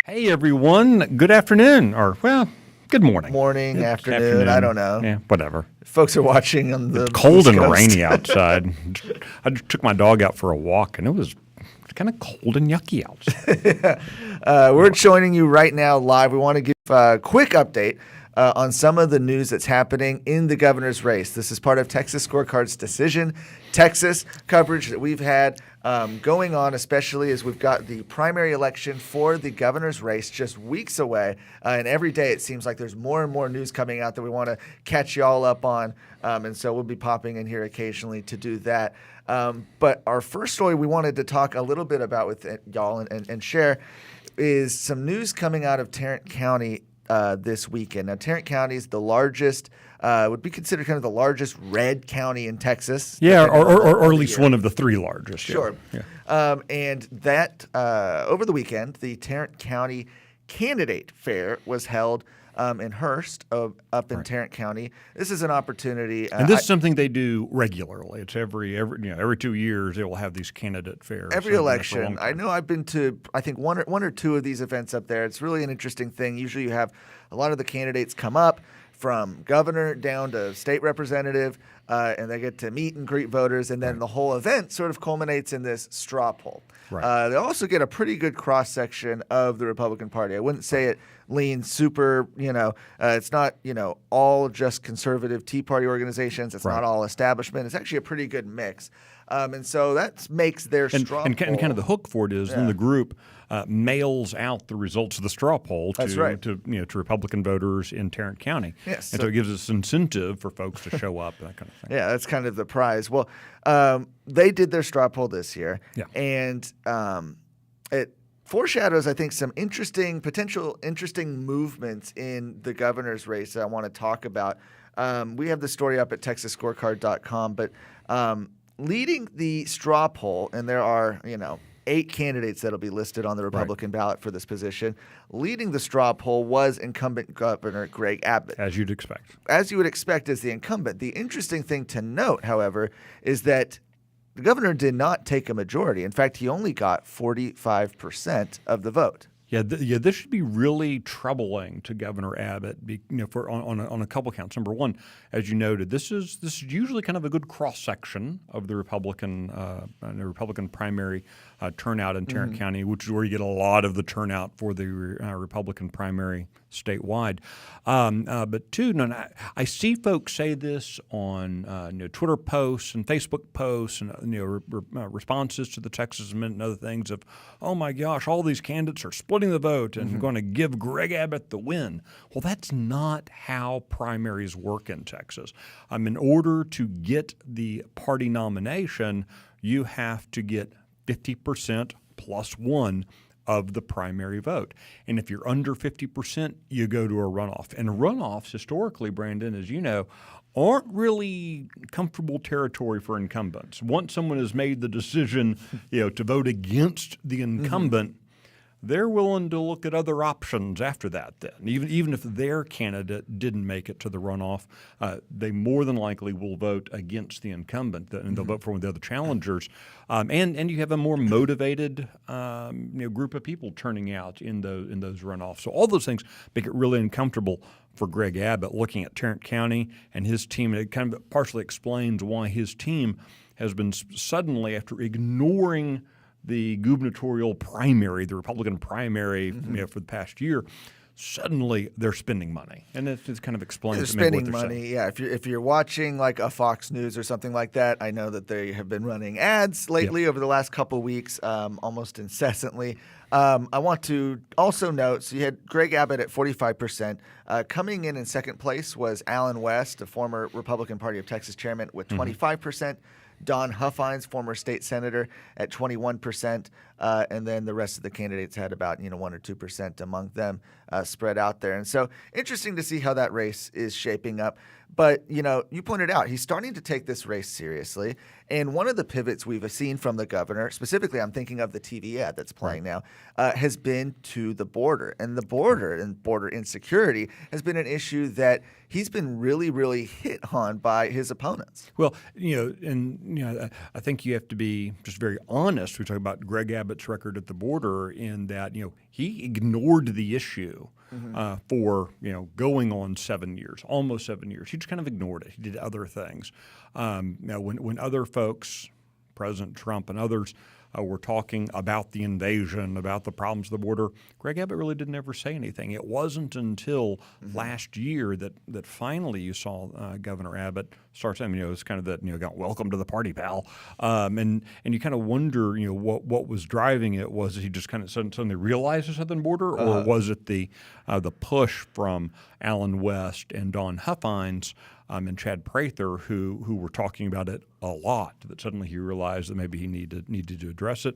Hey, everyone. Good afternoon. Good morning. Morning, Good afternoon, I don't know. Yeah, whatever. Folks are watching on the Cold East and Coast. rainy outside. I just took my dog out for a walk, and it was kind of cold and yucky outside. We're joining you right now live. We want to give a quick update on some of the news that's happening in the governor's race. This is part of Texas Scorecard's Decision Texas coverage that we've had going on, especially as we've got the primary election for the governor's race just weeks away. And every day it seems like there's more and more news coming out that we want to catch you all up on. And so we'll be popping in here occasionally to do that. But our first story we wanted to talk a little bit about with y'all and share is some news coming out of Tarrant County this weekend. Now, Tarrant County is the largest, would be considered kind of the largest red county in Texas. Yeah, or at least one of the three largest. Sure. Yeah. And that over the weekend, the Tarrant County Candidate Fair was held in Hearst, up in Tarrant County. This is an opportunity. And this is something they do regularly. It's every 2 years they will have these candidate fairs. Every election. I know I've been to, I think, one or two of these events up there. It's really an interesting thing. Usually you have a lot of the candidates come up from governor down to state representative, and they get to meet and greet voters, and then the whole event sort of culminates in this straw poll. Right. They also get a pretty good cross-section of the Republican Party. I wouldn't say it leans super, it's not, all just conservative Tea Party organizations. It's not all establishment. It's actually a pretty good mix. And so that makes their straw poll. And kind of the hook for it is then the group mails out the results of the straw poll to Republican voters in Tarrant County. Yes. And so it gives us incentive for folks to show up, that kind of thing. Yeah, that's kind of the prize. Well, they did their straw poll this year, and it foreshadows, I think, some potential interesting movements in the governor's race that I want to talk about. We have the story up at TexasScorecard.com, but leading the straw poll, and there are 8 candidates that'll be listed on the Republican ballot for this position. Leading the straw poll was incumbent Governor Greg Abbott. As you'd expect. As you would expect as the incumbent. The interesting thing to note, however, is that the governor did not take a majority. In fact, he only got 45% of the vote. Yeah, this should be really troubling to Governor Abbott, on a couple counts. Number one, as you noted, this is usually kind of a good cross section of the Republican primary turnout in Tarrant County, which is where you get a lot of the turnout for the Republican primary statewide. But two, I see folks say this on Twitter posts and Facebook posts and responses to the Texas Amendment and other things of, oh my gosh, all these candidates are splitting the vote and going to give Greg Abbott the win. Well, that's not how primaries work in Texas. In order to get the party nomination, you have to get 50% plus one of the primary vote. And if you're under 50%, you go to a runoff. And runoffs, historically, Brandon, as you know, aren't really comfortable territory for incumbents. Once someone has made the decision, to vote against the incumbent, they're willing to look at other options after that then. Even if their candidate didn't make it to the runoff, they more than likely will vote against the incumbent, and they'll vote for one of the other challengers. And you have a more motivated group of people turning out in those runoffs. So all those things make it really uncomfortable for Greg Abbott looking at Tarrant County and his team. And it kind of partially explains why his team has been suddenly, after ignoring the gubernatorial primary, the Republican primary, for the past year, suddenly they're spending money, and it kind of explains they're spending money. Saying. Yeah, if you're watching like a Fox News or something like that, I know that they have been running ads lately over the last couple of weeks, almost incessantly. I want to also note, so you had Greg Abbott at 45%. Coming in second place was Alan West, a former Republican Party of Texas chairman, with 25%. Don Huffines, former state senator, at 21%, and then the rest of the candidates had about 1 or 2% among them spread out there. And so interesting to see how that race is shaping up. But, you pointed out he's starting to take this race seriously. And one of the pivots we've seen from the governor, specifically I'm thinking of the TV ad that's playing now, has been to the border. And the border and border insecurity has been an issue that he's been really, really hit on by his opponents. Well, I think you have to be just very honest. We talk about Greg Abbott Abbott's record at the border in that, he ignored the issue for, going on 7 years, almost 7 years. He just kind of ignored it. He did other things. When other folks, President Trump and others, were talking about the invasion, about the problems of the border, Greg Abbott really didn't ever say anything. It wasn't until last year that finally you saw Governor Abbott start saying, it's kind of that, welcome to the party, pal. And you kind of wonder, what was driving it. Was he just kind of suddenly realized the southern border, or was it the push from Allen West and Dawn Huffines and Chad Prather, who were talking about it a lot, that suddenly he realized that maybe he needed to address it.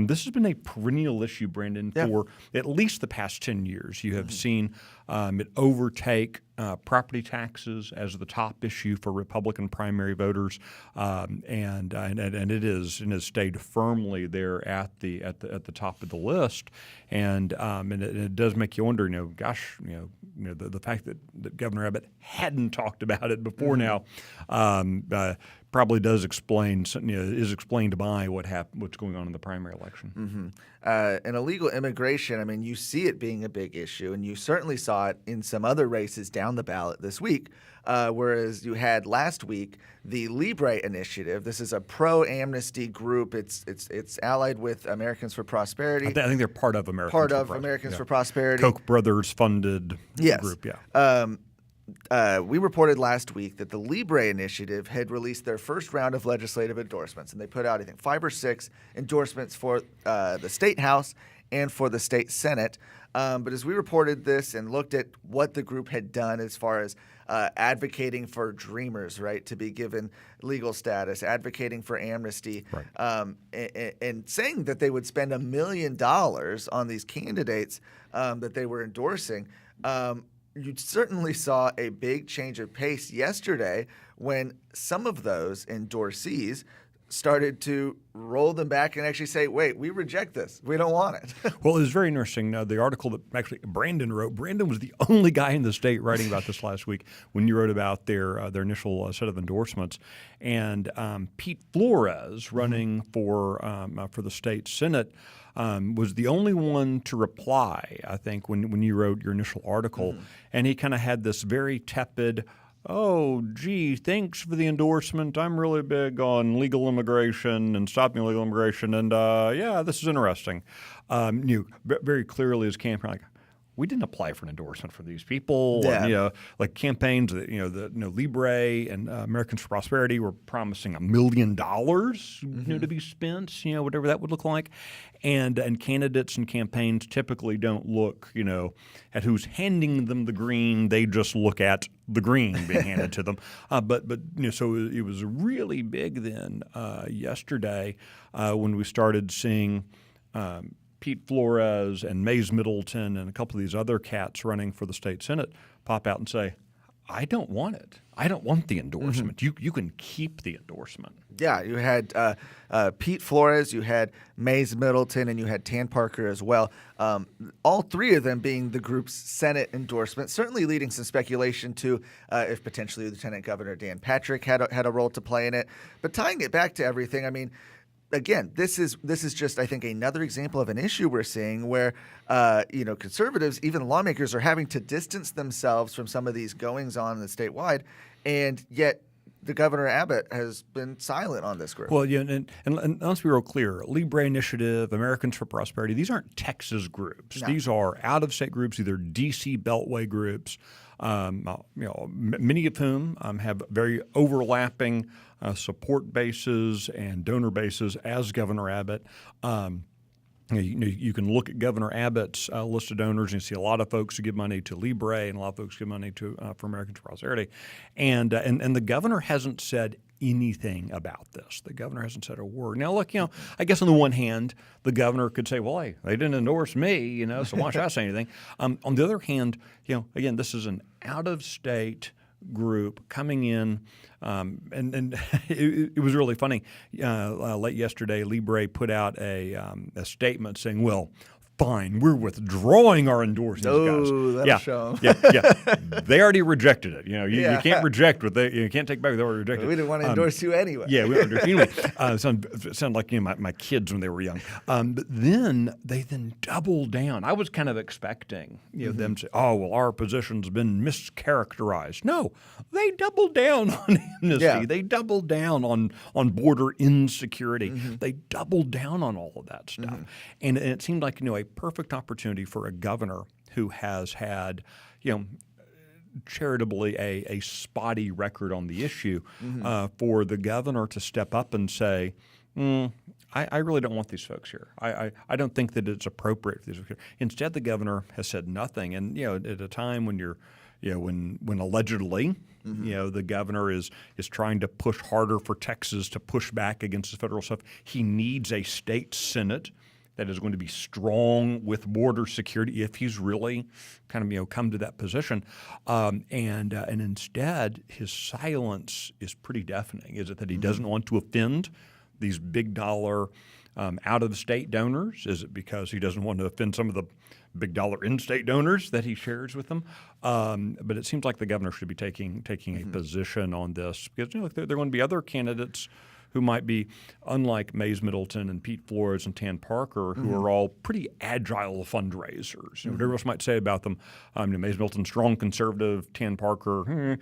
This has been a perennial issue, Brandon, for at least the past 10 years. You have seen it overtake property taxes as the top issue for Republican primary voters, and it has stayed firmly there at the top of the list. And it does make you wonder, the fact that Governor Abbott hadn't talked about it before now probably does explain, is explained by what's going on in the primary election. And illegal immigration, you see it being a big issue, and you certainly saw it in some other races down the ballot this week. Whereas you had last week the Libre Initiative. This is a pro-amnesty group. It's allied with Americans for Prosperity. I think they're part of Americans for Prosperity. Koch brothers funded group. We reported last week that the Libre Initiative had released their first round of legislative endorsements, and they put out, I think, 5 or 6 endorsements for the state house and for the state senate. But as we reported this and looked at what the group had done as far as advocating for Dreamers, right, to be given legal status, advocating for amnesty, and saying that they would spend $1 million on these candidates that they were endorsing, you certainly saw a big change of pace yesterday when some of those endorsees started to roll them back and actually say, wait, we reject this. We don't want it. Well, it was very interesting. The article that actually Brandon wrote, Brandon was the only guy in the state writing about this last week when you wrote about their initial set of endorsements. And Pete Flores, running for the state senate, was the only one to reply, I think, when you wrote your initial article. And he kind of had this very tepid, oh, gee, thanks for the endorsement. I'm really big on legal immigration and stopping illegal immigration. And, this is interesting. Very clearly his campaign, like, we didn't apply for an endorsement for these people. Yeah. And, like campaigns, Libre and Americans for Prosperity were promising $1 million, to be spent, whatever that would look like. And candidates and campaigns typically don't look, at who's handing them the green. They just look at the green being handed to them. So it was really big then yesterday when we started seeing Pete Flores and Mays Middleton and a couple of these other cats running for the state senate pop out and say, I don't want it. I don't want the endorsement. You can keep the endorsement. Yeah, you had Pete Flores, you had Mays Middleton, and you had Tan Parker as well. All 3 of them being the group's Senate endorsement, certainly leading some speculation to if potentially Lieutenant Governor Dan Patrick had a role to play in it. But tying it back to everything, again, this is just, I think, another example of an issue we're seeing where, conservatives, even lawmakers, are having to distance themselves from some of these goings-on in the statewide, and yet the Governor Abbott has been silent on this group. Well, and let's be real clear. Libre Initiative, Americans for Prosperity, these aren't Texas groups. No. These are out-of-state groups, either D.C. Beltway groups, many of whom have very overlapping support bases and donor bases as Governor Abbott. You can look at Governor Abbott's list of donors and you see a lot of folks who give money to Libre and a lot of folks give money to for Americans for Prosperity, and the governor hasn't said anything about this. The governor hasn't said a word. Now, look, I guess on the one hand, the governor could say, well, hey, they didn't endorse me, so why should I say anything? On the other hand, again, this is an out-of-state group coming in, and it was really funny. Late yesterday, Libre put out a statement saying, well, fine, we're withdrawing our endorsement. Oh, that'll yeah, show 'em. yeah. They already rejected it. You Yeah. can't reject what you can't take back what they already rejected. We didn't want to endorse you anyway. Yeah, we don't anyway. Sound like my kids when they were young. But then they doubled down. I was kind of expecting them to say, "Oh, well, our position's been mischaracterized." No, they doubled down on amnesty. Yeah. They doubled down on border insecurity. They doubled down on all of that stuff, and it seemed like a perfect opportunity for a governor who has had charitably a spotty record on the issue, for the governor to step up and say, I really don't want these folks here. I don't think that it's appropriate for these folks here. Instead, the governor has said nothing. And at a time when when allegedly the governor is trying to push harder for Texas to push back against the federal stuff, he needs a state senate that is going to be strong with border security if he's really kind of come to that position. And instead, his silence is pretty deafening. Is it that he doesn't want to offend these big dollar out-of-state donors? Is it because he doesn't want to offend some of the big dollar in-state donors that he shares with them? But it seems like the governor should be taking a position on this because there are going to be other candidates who might be, unlike Mays Middleton and Pete Flores and Tan Parker, who are all pretty agile fundraisers. Whatever else might say about them, Mays Middleton, strong conservative, Tan Parker,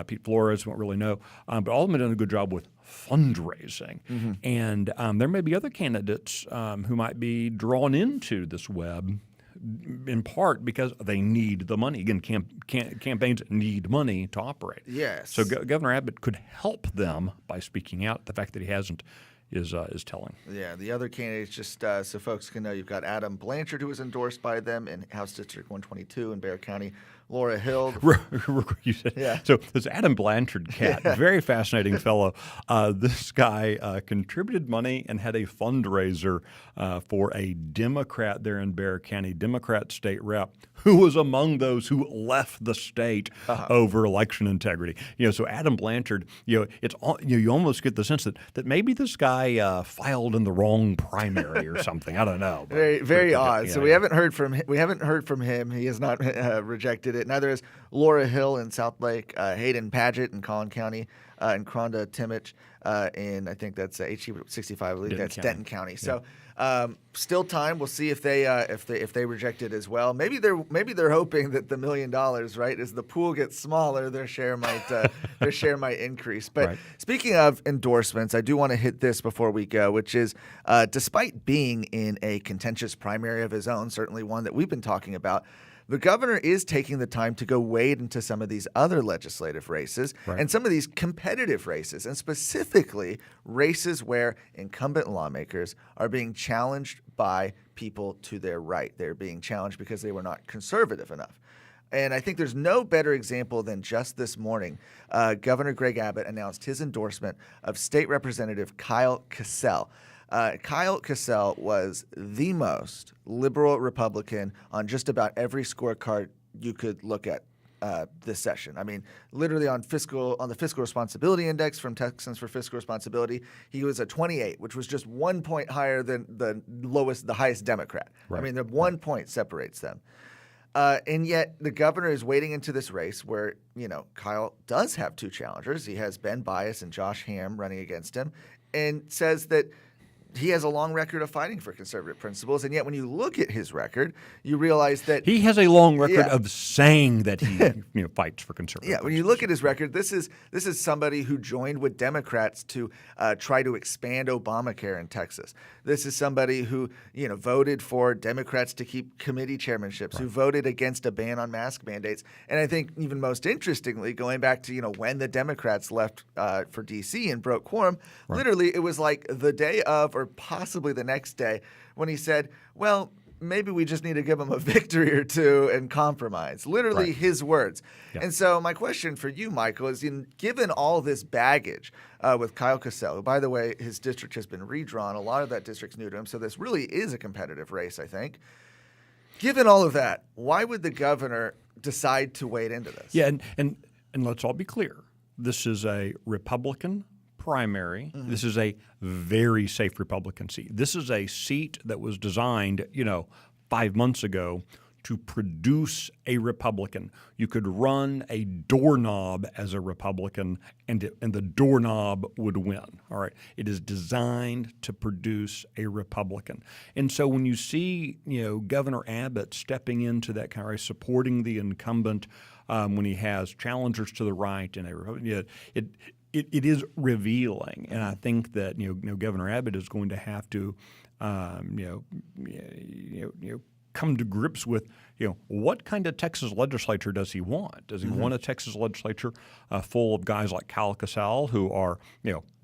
Pete Flores, won't really know. But all of them have done a good job with fundraising. And there may be other candidates who might be drawn into this web in part because they need the money. Again, campaigns need money to operate. Yes. So Governor Abbott could help them by speaking out. The fact that he hasn't is telling. Yeah, the other candidates, just so folks can know, you've got Adam Blanchard, who was endorsed by them in House District 122 in Bexar County. Laura Hill. You said, yeah. So this Adam Blanchard cat, very fascinating fellow. This guy contributed money and had a fundraiser for a Democrat there in Bexar County, Democrat state rep, who was among those who left the state over election integrity. So Adam Blanchard, it's you almost get the sense that maybe this guy filed in the wrong primary or something. I don't know. Very, very odd. So we haven't heard from him. He has not rejected it. Neither is Laura Hill in South Lake, Hayden Paget in Collin County, and Kronda Timich in, I think that's HE 65. I believe that's Denton County. So still time. We'll see if they reject it as well. Maybe they're hoping that the $1 million, right, as the pool gets smaller, their share might increase. But speaking of endorsements, I do want to hit this before we go, which is despite being in a contentious primary of his own, certainly one that we've been talking about, the governor is taking the time to go wade into some of these other legislative races and some of these competitive races, and specifically races where incumbent lawmakers are being challenged by people to their right. They're being challenged because they were not conservative enough. And I think there's no better example than just this morning. Governor Greg Abbott announced his endorsement of State Representative Kyle Cassell. Kyle Cassell was the most liberal Republican on just about every scorecard you could look at this session. I mean, literally on the fiscal responsibility index from Texans for Fiscal Responsibility, he was a 28, which was just 1 point higher than the highest Democrat. I mean, the 1 point separates them. And yet the governor is wading into this race where, Kyle does have two challengers. He has Ben Bias and Josh Hamm running against him, and says that he has a long record of fighting for conservative principles, and yet when you look at his record, you realize that he has a long record of saying that he fights for conservative. Yeah, when you look at his record, this is somebody who joined with Democrats to try to expand Obamacare in Texas. This is somebody who voted for Democrats to keep committee chairmanships, who voted against a ban on mask mandates, and I think even most interestingly, going back to when the Democrats left for D.C. and broke quorum, literally it was like the day of or possibly the next day when he said, well, maybe we just need to give them a victory or two and compromise. Literally his words. Yeah. And so my question for you, Michael, is given all this baggage with Kyle Cassell, who, by the way, his district has been redrawn. A lot of that district's new to him. So this really is a competitive race, I think. Given all of that, why would the governor decide to wade into this? Yeah, and let's all be clear. This is a Republican primary. This is a very safe Republican seat. This is a seat that was designed, 5 months ago to produce a Republican. You could run a doorknob as a Republican, and the doorknob would win. All right, it is designed to produce a Republican, and so when you see Governor Abbott stepping into that kind of race, supporting the incumbent when he has challengers to the right and a Republican, it is revealing, and I think that Governor Abbott is going to have to come to grips with, what kind of Texas legislature does he want? Does he want a Texas legislature full of guys like Kyle Kassell who are,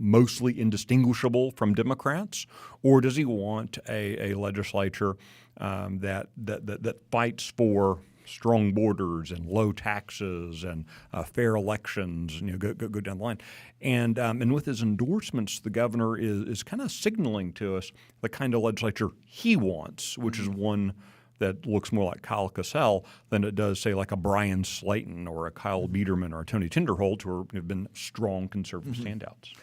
mostly indistinguishable from Democrats, or does he want a legislature that fights for strong borders and low taxes and fair elections, go down the line. And with his endorsements, the governor is kind of signaling to us the kind of legislature he wants, which is one that looks more like Kyle Kassell than it does, say, like a Brian Slayton or a Kyle Biederman or a Tony Tinderholt, who have been strong conservative standouts.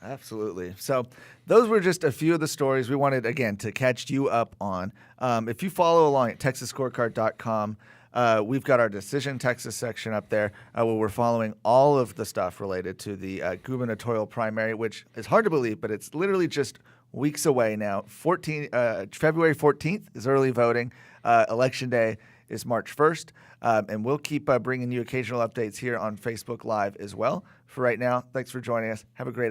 Absolutely. So those were just a few of the stories we wanted, again, to catch you up on. If you follow along at TexasScorecard.com, we've got our Decision Texas section up there where we're following all of the stuff related to the gubernatorial primary, which is hard to believe, but it's literally just weeks away now. February 14th is early voting. Election Day is March 1st. And we'll keep bringing you occasional updates here on Facebook Live as well. For right now, thanks for joining us. Have a great afternoon.